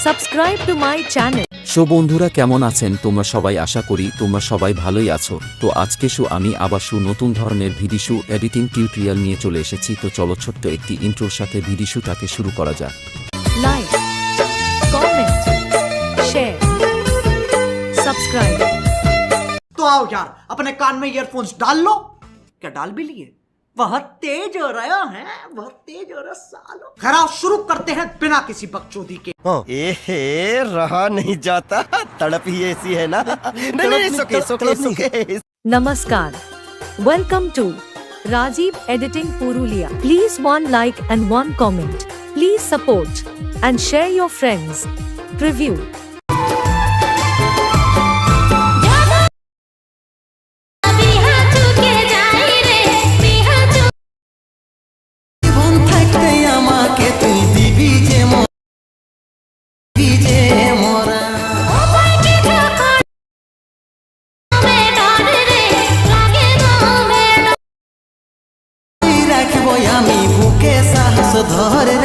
Subscribe to my channel. বন্ধুরা কেমন আছেন তোমরা সবাই? আশা করি তোমরা সবাই ভালোই আছো। তো আজকে আমি আবার নতুন ধরনের ভিডিও এডিটিং টিউটোরিয়াল নিয়ে চলে এসেছি। তো চলো ছোট্ট একটি ইন্ট্রোর সাথে ভিডিওটাকে শুরু করা যাক। Like, comment, share, subscribe. तो आओ यार अपने कान में ईयरफोन्स डाल लो। क्या डाल भी लिए? बहुत तेज हो रहा है, बहुत तेज हो रहा सालो। खैर आओ शुरू करते हैं बिना किसी बकचोदी के। एहे रहा नहीं जाता, तड़प ही ऐसी है ना। नहीं सुके Namaskar. Welcome to Rajiv Editing Purulia. Please one like and one comment. Please support and share your friends. Preview. আমি বুকে সাহস ধরে